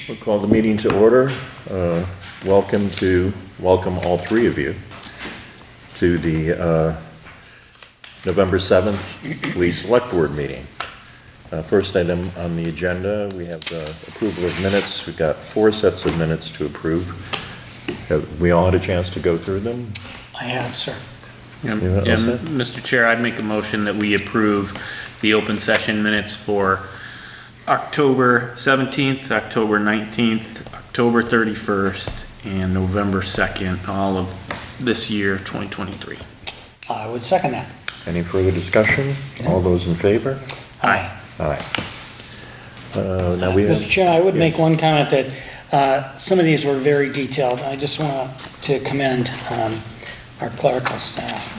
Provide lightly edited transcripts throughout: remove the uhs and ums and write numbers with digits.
We'll call the meeting to order. Welcome all three of you to the November 7th Police Select Board meeting. First item on the agenda, we have the approval of minutes. We've got 4 sets of minutes to approve. Have we all had a chance to go through them? I have, sir. Mr. Chair, I'd make a motion that we approve the open session minutes for October 17th, October 19th, October 31st, and November 2nd, all of this year, 2023. I would second that. Any further discussion? All those in favor? Aye. Aye. Now we have, Mr. Chair, I would make one comment that some of these were very detailed. I just want to commend our clerical staff,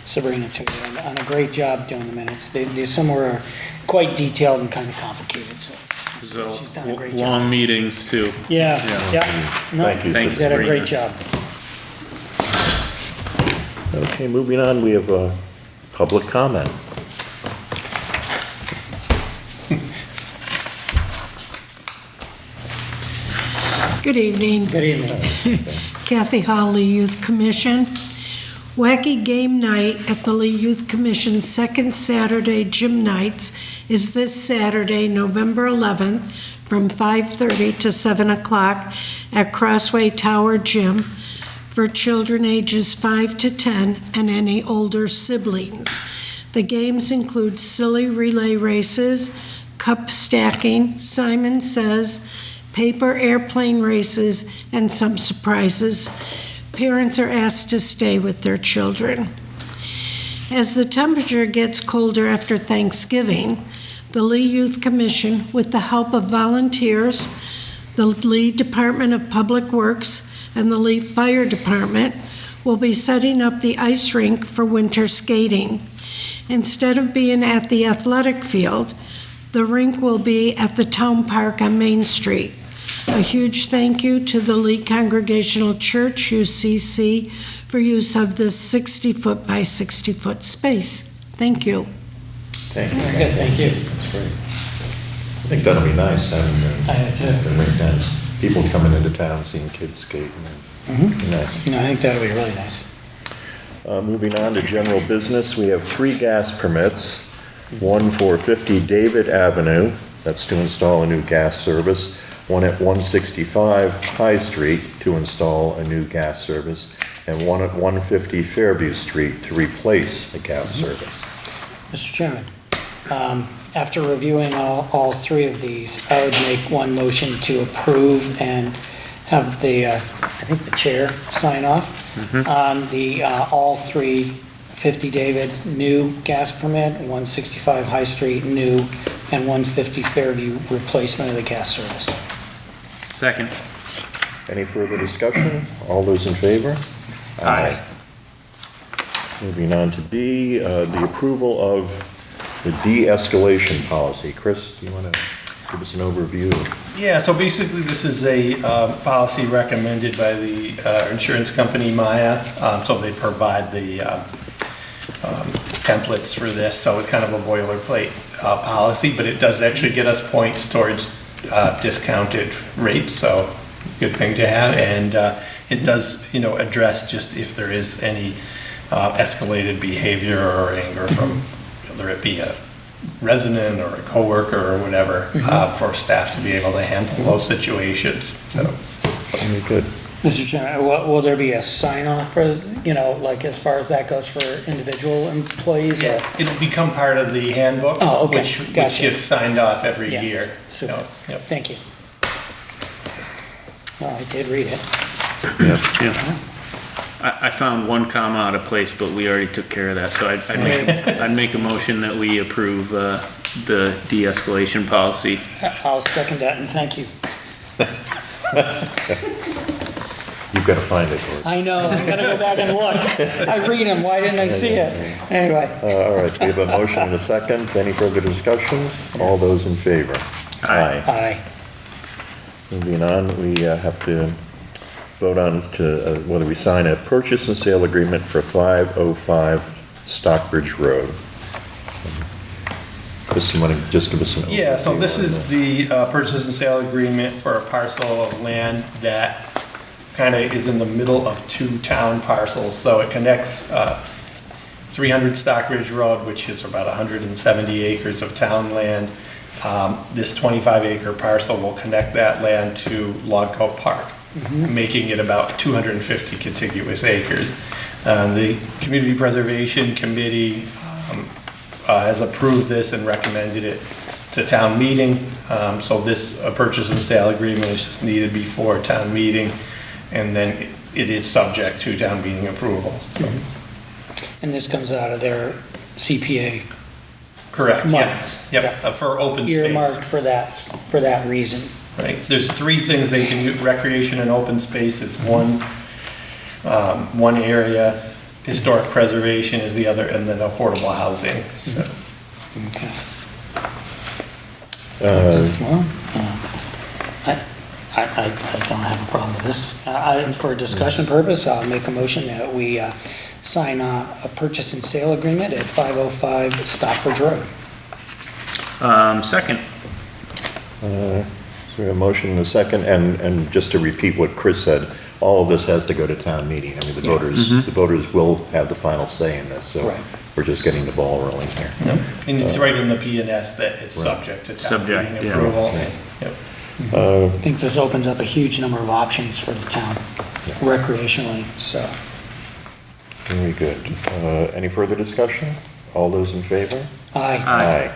Sabrina, too, on a great job doing the minutes. Some were quite detailed and kind of complicated, so she's done a great job. Long meetings, too. Yeah. No, Thank you. Thank you did a great job. okay, moving on, we have public comment. Good evening. Good evening. Kathy Hawley, Youth Commission. Wacky Game Night at the Lee Youth Commission's second Saturday Gym Nights is this Saturday, November 11th, from 5:30 to 7 o'clock at Crossway Tower Gym for children ages 5 to 10 and any older siblings. The games include silly relay races, cup stacking, Simon Says, paper airplane races, and some surprises. Parents are asked to stay with their children. As the temperature gets colder after Thanksgiving, the Lee Youth Commission, with the help of volunteers, the Lee Department of Public Works, and the Lee Fire Department, will be setting up the ice rink for winter skating. Instead of being at the athletic field, the rink will be at the town park on Main Street. A huge thank you to the Lee Congregational Church, UCC, for use of this 60-foot by 60-foot space. Thank you. Thank you. Very good, thank you. That's great. I think that'll be nice having I do too. the rink dance. People coming into town, seeing kids skate. Nice. No, I think that'll be really nice. Moving on to general business, we have 3 gas permits. One for 50 David Avenue, that's to install a new gas service. One at 165 High Street to install a new gas service. And one at 150 Fairview Street to replace a gas service. Mr. Chairman, after reviewing all 3 of these, I would make one motion to approve and have I think the chair sign off on the all 3 50 David new gas permit, 165 High Street new, and 150 Fairview replacement of the gas service. Second. Any further discussion? All those in favor? Aye. Moving on to B, the approval of the de-escalation policy. Chris, do you want to give us an overview? Yeah, so basically this is a policy recommended by the insurance company Maya. So they provide the templates for this, so it's kind of a boilerplate policy, but it does actually get us points towards discounted rates, so good thing to have. And it does, address just if there is any escalated behavior or anger from whether it be a resident or a coworker or whatever, for staff to be able to handle those situations. So Very good. Mr. Chairman, will there be a sign off for, like as far as that goes for individual employees? Or? yeah, it'll become part of the handbook, Oh, okay. which Gotcha. gets signed off every Yeah. year. Super. So, yep. Thank you. Oh, I did read it. Yeah. I found one comma out of place, but we already took care of that, so I'd make a motion that we approve the de-escalation policy. I'll second that and thank you. You've got to find it, George. I know, I'm gonna go back and look. I read them, why didn't I see it? Anyway. All right, we have a motion and a second. Any further discussion? All those in favor? Aye. Aye. Moving on, we have to vote on whether we sign a purchase and sale agreement for 505 Stockbridge Road. just give us an overview. Yeah, so this on is the purchase and sale agreement for a parcel of land that kind of is in the middle of two town parcels. So it connects 300 Stockbridge Road, which is about 170 acres of town land. This 25-acre parcel will connect that land to Log Cove Park, making it about 250 contiguous acres. The Community Preservation Committee has approved this and recommended it to town meeting. So this purchase and sale agreement is just needed before town meeting, and then it is subject to town meeting approval. So. And this comes out of their CPA Correct, monies. yes. Yep, for open space. Earmarked for that reason. Right, there's three things they can use: recreation and open space is one area, historic preservation is the other, and then affordable housing. So. Okay. Well, I don't have a problem with this. For discussion purpose, I'll make a motion that we sign a purchase and sale agreement at 505 Stockbridge Road. Second. So we have a motion and a second, and just to repeat what Chris said, all of this has to go to town meeting. I mean, the voters will have the final say in this, so Right. we're just getting the ball rolling here. And it's right in the P&S that it's subject to town meeting approval. Yep. I think this opens up a huge number of options for the town recreationally, so. Very good. Any further discussion? All those in favor? Aye.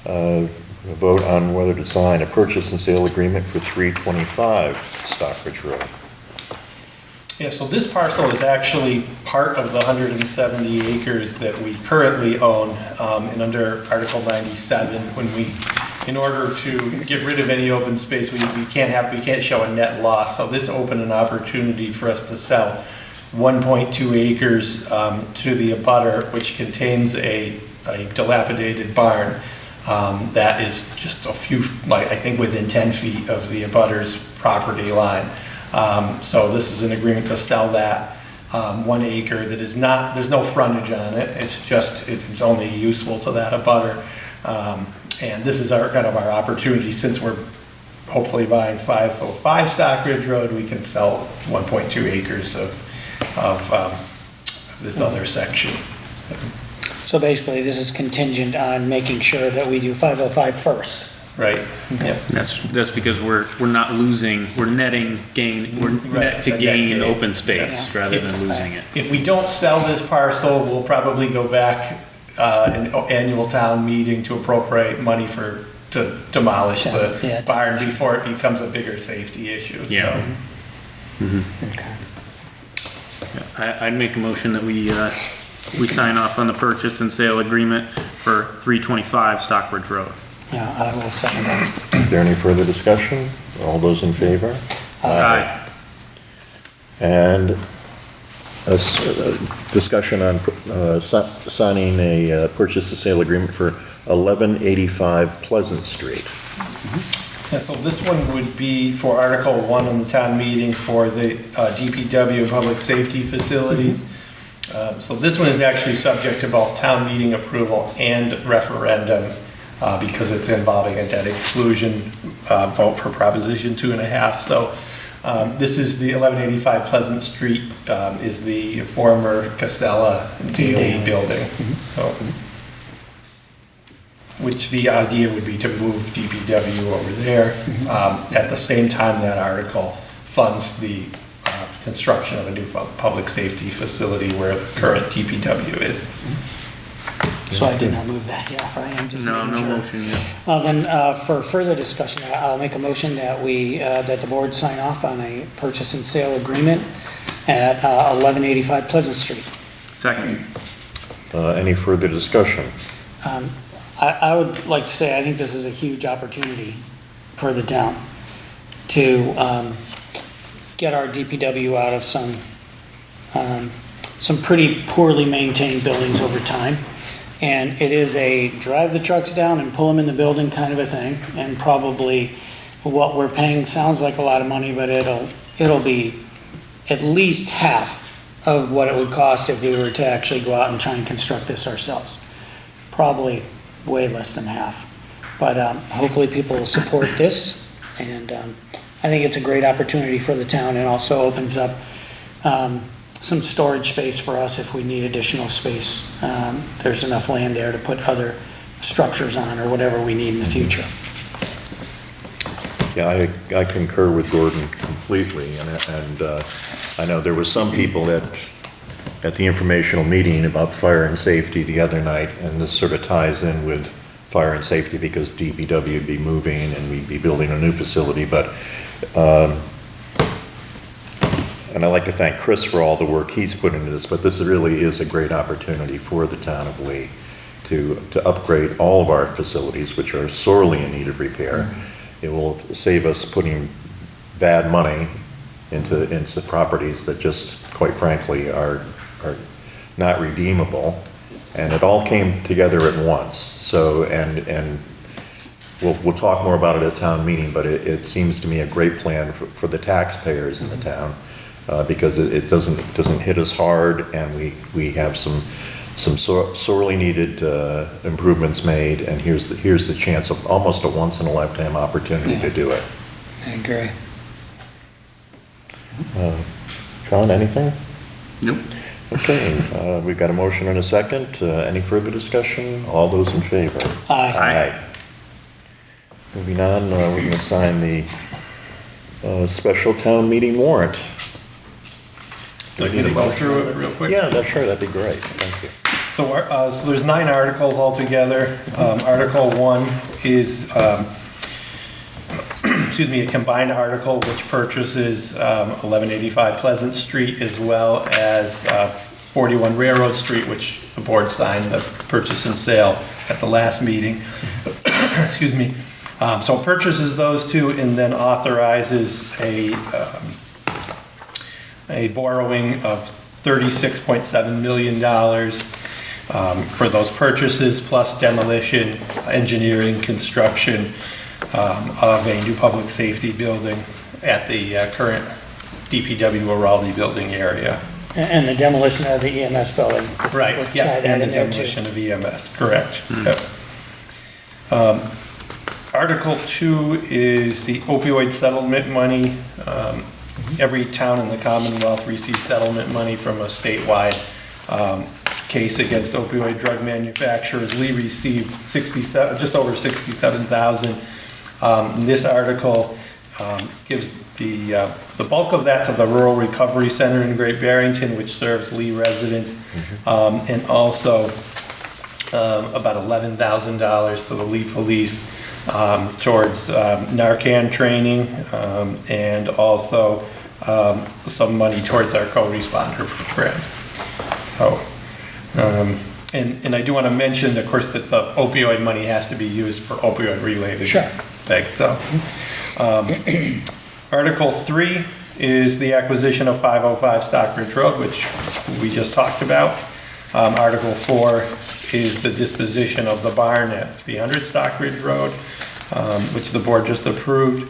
A vote on whether to sign a purchase and sale agreement for 325 Stockbridge Road. Yeah, so this parcel is actually part of the 170 acres that we currently own, and under Article 97, in order to get rid of any open space, we can't show a net loss. So this opened an opportunity for us to sell 1.2 acres to the abutter, which contains a dilapidated barn that is just a few, I think within 10 feet of the abutter's property line. So this is an agreement to sell that 1 acre that is not, there's no frontage on it. It's only useful to that abutter. And this is our opportunity, since we're hopefully buying 505 Stockbridge Road, we can sell 1.2 acres of this other section. So basically, this is contingent on making sure that we do 505 first. Right. Yep. That's because we're not losing, we're netting gain, we're net to gain open space rather than losing it. If we don't sell this parcel, we'll probably go back an annual town meeting to appropriate money to demolish the barn before it becomes a bigger safety issue. Yeah. So. Okay. I'd make a motion that we sign off on the purchase and sale agreement for 325 Stockbridge Road. Yeah, I will second that. Is there any further discussion? All those in favor? Aye. And a discussion on signing a purchase and sale agreement for 1185 Pleasant Street. Yeah, so this one would be for Article 1 in the town meeting for the DPW public safety facilities. So this one is actually subject to both town meeting approval and referendum because it's involving a debt exclusion vote for Proposition 2.5. So this is the 1185 Pleasant Street is the former Casella Daily building. So, which the idea would be to move DPW over there. At the same time, that article funds the construction of a new public safety facility where the current DPW is. So I did not move that, yeah, I am just No, making no sure. motion yet. Then for further discussion, I'll make a motion that that the board sign off on a purchase and sale agreement at 1185 Pleasant Street. Second. Any further discussion? I would like to say, I think this is a huge opportunity for the town to get our DPW out of some pretty poorly maintained buildings over time. And it is a drive the trucks down and pull them in the building kind of a thing. And probably what we're paying sounds like a lot of money, but it'll be at least half of what it would cost if we were to actually go out and try and construct this ourselves. Probably way less than half. But hopefully people will support this, and I think it's a great opportunity for the town, and also opens up some storage space for us if we need additional space. There's enough land there to put other structures on or whatever we need in the future. Yeah, I concur with Gordon completely, and I know there were some people at the informational meeting about fire and safety the other night, and this sort of ties in with fire and safety because DPW would be moving and we'd be building a new facility, but and I'd like to thank Chris for all the work he's put into this, but this really is a great opportunity for the town of Lee to upgrade all of our facilities, which are sorely in need of repair. It will save us putting bad money into properties that just, quite frankly, are not redeemable. And it all came together at once. So, and we'll talk more about it at town meeting, but it seems to me a great plan for the taxpayers in the town. Because it doesn't hit us hard, and we have some sorely needed improvements made, and here's the chance of almost a once in a lifetime opportunity to do it. I agree. Sean, anything? Nope. Okay, we've got a motion and a second. Any further discussion? All those in favor? Aye. Aye. Moving on, we're going to sign the special town meeting warrant. Do I need to go through it real quick? Yeah, sure, that'd be great, thank you. So there's 9 articles altogether. Article 1 is, excuse me, a combined article which purchases 1185 Pleasant Street as well as 41 Railroad Street, which the board signed the purchase and sale at the last meeting. Excuse me. So it purchases those 2 and then authorizes a borrowing of $36.7 million for those purchases, plus demolition, engineering, construction of a new public safety building at the current DPW Araldi building area. And the demolition of the EMS building. Right, Let's yeah, tie that and the in there too. demolition of EMS, correct. Yep. Article 2 is the opioid settlement money. Every town in the Commonwealth receives settlement money from a statewide case against opioid drug manufacturers. Lee received just over $67,000. This article gives the bulk of that to the Rural Recovery Center in Great Barrington, which serves Lee residents, and also about $11,000 to the Lee Police towards Narcan training, and also some money towards our co-responder program. So, and I do want to mention, of course, that the opioid money has to be used for opioid-related things. So, Article 3 is the acquisition of 505 Stockbridge Road, which we just talked about. Article 4 is the disposition of the barn at 300 Stockbridge Road, which the board just approved.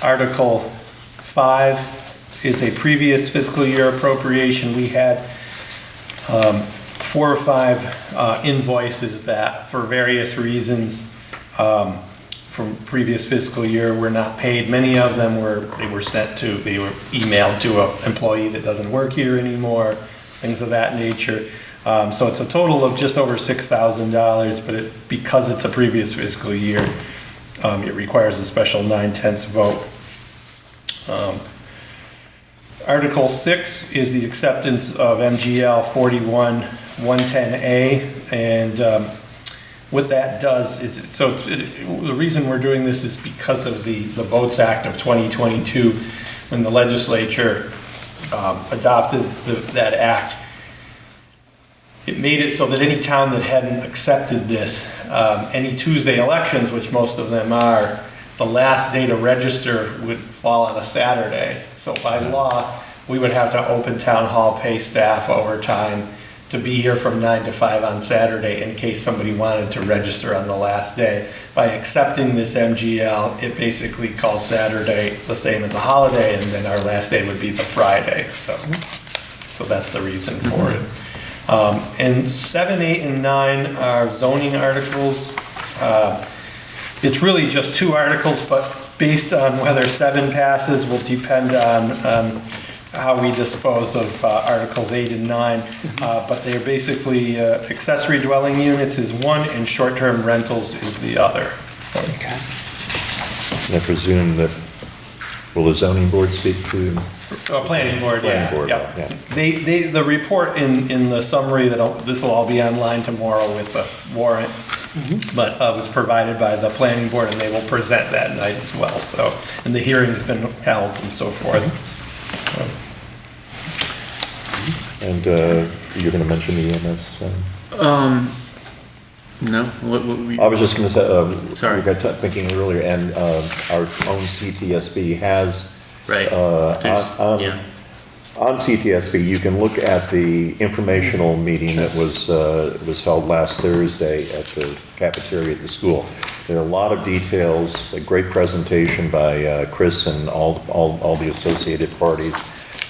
Article 5 is a previous fiscal year appropriation. We had 4 or 5 invoices that, for various reasons, from previous fiscal year were not paid. Many of them were emailed to an employee that doesn't work here anymore, things of that nature. So it's a total of just over $6,000, but because it's a previous fiscal year, it requires a special 9/10 vote. Article 6 is the acceptance of MGL 41-110A, and what that does is, the reason we're doing this is because of the Votes Act of 2022, when the legislature adopted that act. It made it so that any town that hadn't accepted this, any Tuesday elections, which most of them are, the last day to register would fall on a Saturday. So by law, we would have to open town hall, pay staff overtime to be here from 9 to 5 on Saturday in case somebody wanted to register on the last day. By accepting this MGL, it basically calls Saturday the same as a holiday, and then our last day would be the Friday. So that's the reason for it. And 7, 8, and 9 are zoning articles. It's really just 2 articles, but based on whether 7 passes will depend on how we dispose of Articles 8 and 9. But they're basically accessory dwelling units is one and short-term rentals is the other. Okay. And I presume that, will the zoning board speak to? Planning board, yeah. Planning board, Yep. yeah. The report in the summary, this will all be online tomorrow with the warrant, but was provided by the planning board, and they will present that night as well, so, and the hearing's been held and so forth. And you're going to mention the EMS? No, what we? I was just going to say, Sorry. we got thinking earlier, and our own CTSB has, Right. Yeah. on CTSB, you can look at the informational meeting that was held last Thursday at the cafeteria at the school. There are a lot of details, a great presentation by Chris and all the associated parties.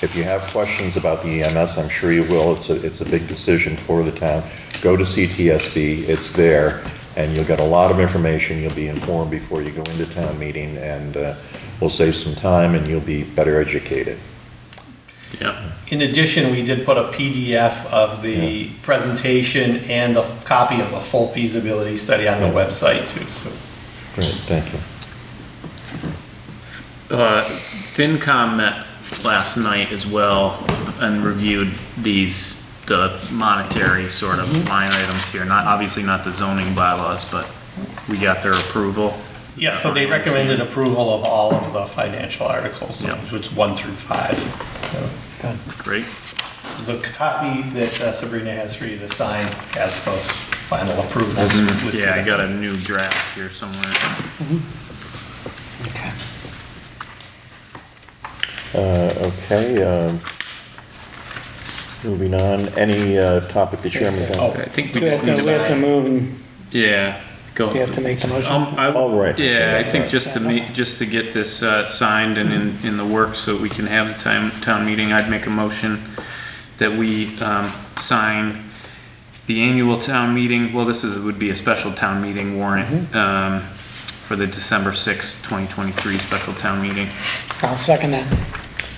If you have questions about the EMS, I'm sure you will. It's a big decision for the town. Go to CTSB, it's there, and you'll get a lot of information. You'll be informed before you go into town meeting, and we'll save some time, and you'll be better educated. Yeah. In addition, we did put a PDF of the presentation and a copy of the full feasibility study on the website too, so. Great, thank you. FinCom met last night as well and reviewed the monetary sort of line items here. Obviously not the zoning bylaws, but we got their approval. Yeah, so they recommended approval of all of the financial articles, Yeah. which is 1 through 5. So, Great. the copy that Sabrina has for you to sign has those final approvals. listed. Yeah, I got a new draft here somewhere. Okay. Okay, moving on, any topic the chairman has? Oh, I think we We just have need to, we have to to. move and Yeah, go. we have to make the motion. Oh, right. Yeah, I think just to get this signed and in the works so we can have the town meeting, I'd make a motion that we sign the annual town meeting, well, would be a special town meeting warrant for the December 6th, 2023 special town meeting. I'll second that.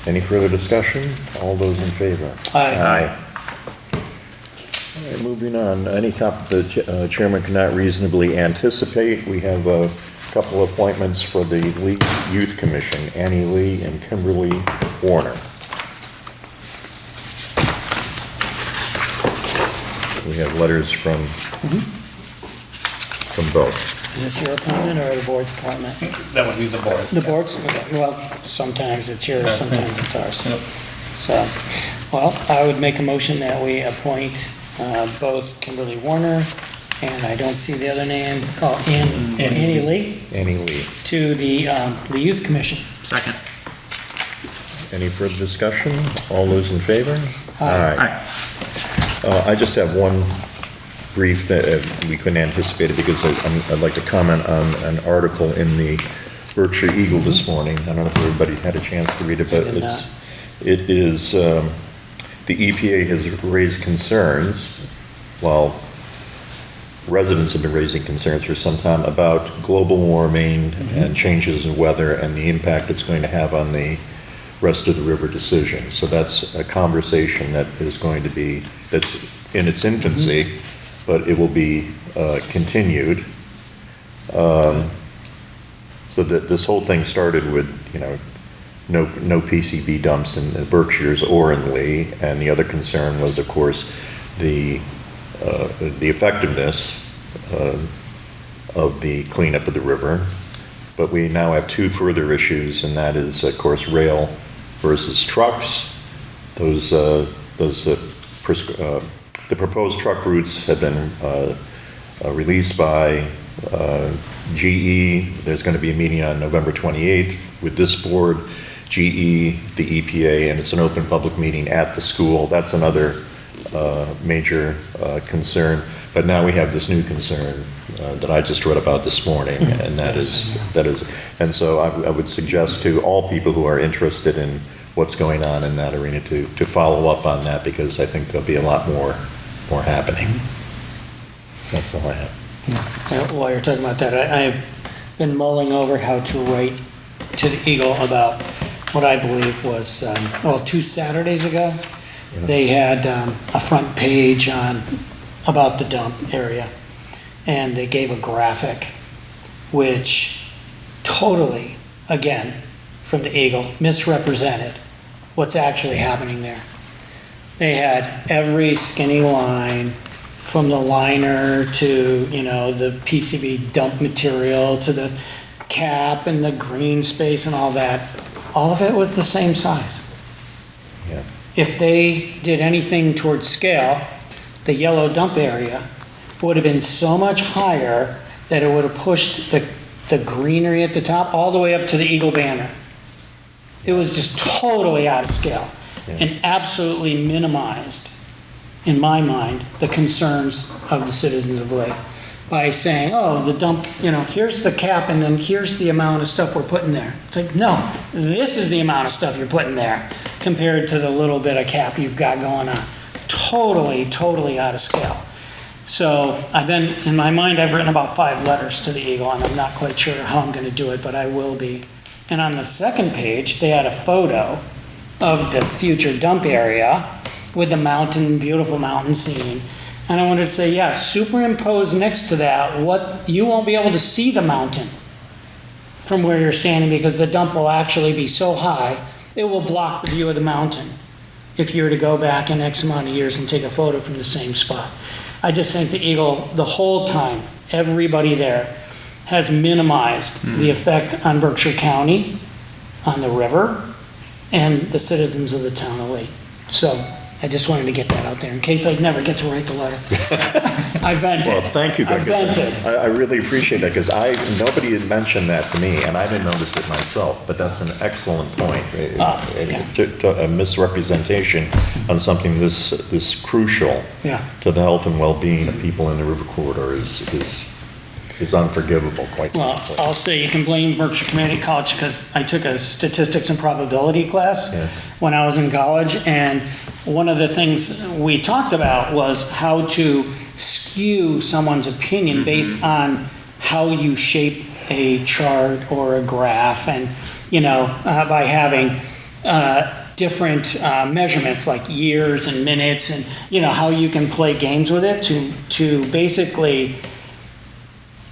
Any further discussion? All those in favor? Aye. All right, moving on, any topic the chairman cannot reasonably anticipate, we have a couple appointments for the Lee Youth Commission, Annie Lee and Kimberly Warner. We have letters from both. Is this your appointment or the board's appointment? That would be the board. The board's, okay, well, sometimes it's yours, sometimes it's ours. Yep. So, well, I would make a motion that we appoint both Kimberly Warner, and I don't see the other name, Annie Lee, Annie Lee. to the Youth Commission. Second. Any further discussion? All those in favor? Aye. Aye. I just have one brief that we couldn't anticipate it because I'd like to comment on an article in the Berkshire Eagle this morning. I don't know if everybody had a chance to read it, but I did not. it is, the EPA has raised concerns, while residents have been raising concerns for some time about global warming and changes in weather and the impact it's going to have on the rest of the river decision. So that's a conversation that is going to be, that's in its infancy, but it will be continued. So that this whole thing started with, no PCB dumps in the Berkshires or in Lee, and the other concern was, of course, the effectiveness of the cleanup of the river. But we now have two further issues, and that is, of course, rail versus trucks. The proposed truck routes have been released by GE. There's going to be a meeting on November 28th with this board, GE, the EPA, and it's an open public meeting at the school. That's another major concern. But now we have this new concern that I just read about this morning, and that is, and so I would suggest to all people who are interested in what's going on in that arena to follow up on that, because I think there'll be a lot more or happening. That's all I have. While you're talking about that, I've been mulling over how to write to the Eagle about what I believe was, 2 Saturdays ago, they had a front page about the dump area, and they gave a graphic which totally, again, from the Eagle, misrepresented what's actually happening there. They had every skinny line, from the liner to, the PCB dump material to the cap and the green space and all that. All of it was the same size. Yeah. If they did anything towards scale, the yellow dump area would have been so much higher that it would have pushed the greenery at the top all the way up to the Eagle banner. It was just totally out of scale and absolutely minimized, in my mind, the concerns of the citizens of Lee by saying, oh, the dump, here's the cap and then here's the amount of stuff we're putting there. It's like, no, this is the amount of stuff you're putting there compared to the little bit of cap you've got going on. Totally, totally out of scale. So in my mind, I've written about 5 letters to the Eagle, and I'm not quite sure how I'm going to do it, but I will be. And on the second page, they had a photo of the future dump area with the mountain, beautiful mountain scene. And I wanted to say, yeah, superimpose next to that you won't be able to see the mountain from where you're standing, because the dump will actually be so high, it will block the view of the mountain if you were to go back in X amount of years and take a photo from the same spot. I just think the Eagle, the whole time, everybody there has minimized the effect on Berkshire County, on the river, and the citizens of the town of Lee. So I just wanted to get that out there in case I'd never get to write the letter. I vented. Well, thank you, I Doug. vented. I really appreciate that, because nobody had mentioned that to me, and I didn't notice it myself, but that's an excellent point. A misrepresentation on something this crucial Yeah. to the health and well-being of people in the river corridor is unforgivable, quite Well, simply. I'll say you can blame Berkshire Community College, because I took a statistics and probability class when I was in college, and one of the things we talked about was how to skew someone's opinion based on how you shape a chart or a graph, and, by having different measurements like years and minutes, and, how you can play games with it to basically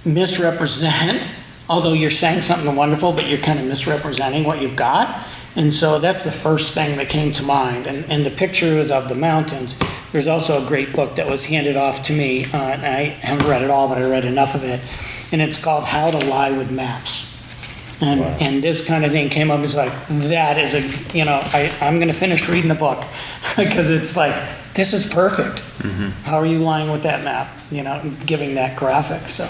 misrepresent, although you're saying something wonderful, but you're kind of misrepresenting what you've got. And so that's the first thing that came to mind. And the pictures of the mountains, there's also a great book that was handed off to me, and I haven't read it all, but I read enough of it, and it's called How to Lie with Maps. And this kind of thing came up. It's like, that is I'm going to finish reading the book, because it's like, this is perfect. How are you lying with that map? Giving that graphic. So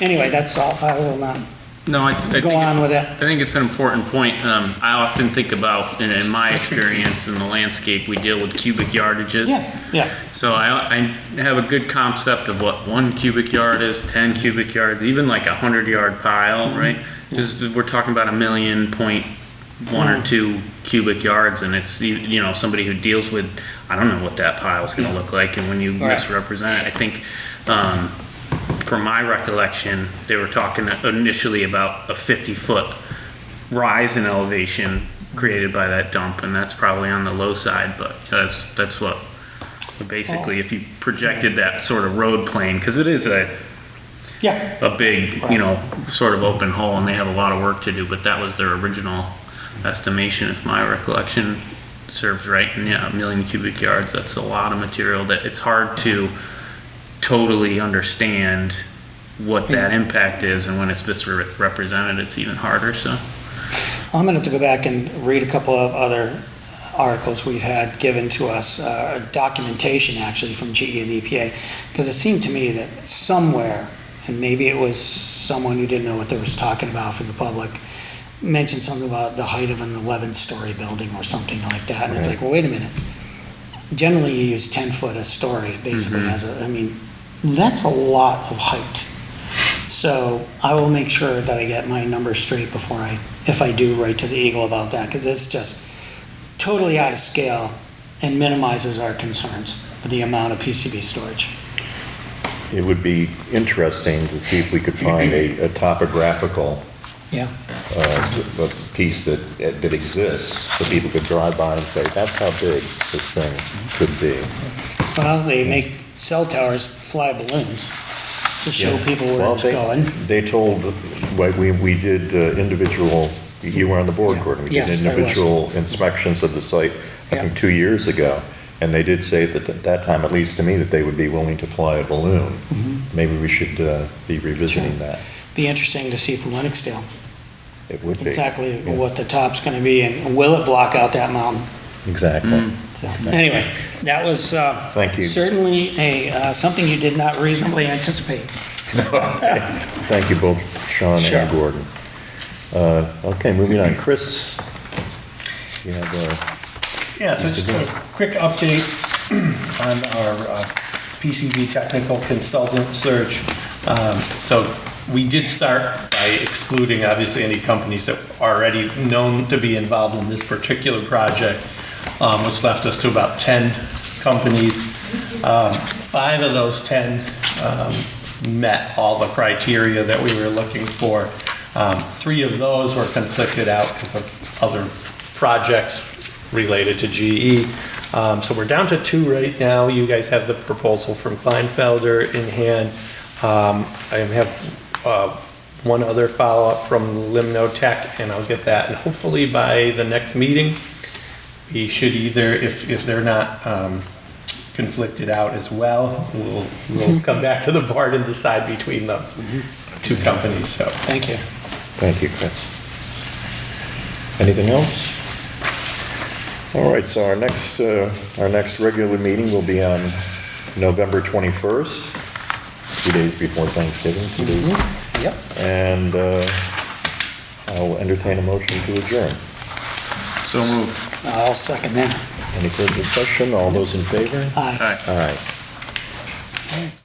anyway, that's all. I will not go on with it. I think it's an important point. I often think about, in my experience in the landscape, we deal with cubic yardages. Yeah. So I have a good concept of what 1 cubic yard is, 10 cubic yards, even like a 100-yard pile, right? Because we're talking about 1,000,000.1 or 2 cubic yards, and it's, somebody who deals with, I don't know what that pile is going to look like, and when you misrepresent it, I think, from my recollection, they were talking initially about a 50-foot rise in elevation created by that dump, and that's probably on the low side, but that's what, basically, if you projected that sort of road plane, because it is a big, sort of open hole, and they have a lot of work to do, but that was their original estimation, if my recollection serves right. And 1,000,000 cubic yards, that's a lot of material that it's hard to totally understand what that impact is, and when it's misrepresented, it's even harder. So I'm going to have to go back and read a couple of other articles we've had given to us, documentation actually from GE and EPA, because it seemed to me that somewhere, and maybe it was someone who didn't know what they was talking about for the public, mentioned something about the height of an 11-story building or something like that. And it's like, well, wait a minute. Generally, you use 10 foot a story, basically, that's a lot of height. So I will make sure that I get my numbers straight if I do write to the Eagle about that, because it's just totally out of scale and minimizes our concerns. the amount of PCB storage. It would be interesting to see if we could find a topographical Yeah. a piece that exists, so people could drive by and say, that's how big this thing could be. Well, they make cell towers fly balloons to show Yeah. people where Well, it's going. They told, we did individual, you were on the board, Yeah. Gordon. We Yes, did I was. individual inspections of the site, I think, 2 years ago. And they did say that at that time, at least to me, that they would be willing to fly a balloon. Maybe we should be revisiting that. Be interesting to see from Lennoxdale It would be. exactly Yeah. what the top's gonna be, and will it block out that mountain? Exactly. So, anyway, that was, Thank you. certainly something you did not reasonably anticipate. Thank you both, Sean Sure. and Gordon. Okay, moving on. Chris, you have Yeah, so just a quick update on our PCB technical consultant search. So we did start by excluding, obviously, any companies that are already known to be involved in this particular project, which left us to about 10 companies. 5 of those 10 met all the criteria that we were looking for. 3 of those were conflicted out because of other projects related to GE. So we're down to 2 right now. You guys have the proposal from Kleinfelder in hand. I have one other follow-up from Limnotech, and I'll get that. And hopefully by the next meeting, we should either, if they're not conflicted out as well, we'll come back to the board and decide between those 2 companies, so. Thank you. Thank you, Chris. Anything else? All right, so our next regular meeting will be on November 21st, 2 days before Thanksgiving, 2 days. Yep. And I'll entertain a motion to adjourn. So moved. I'll second that. Any further discussion? All those in favor? Aye. Aye. Aye.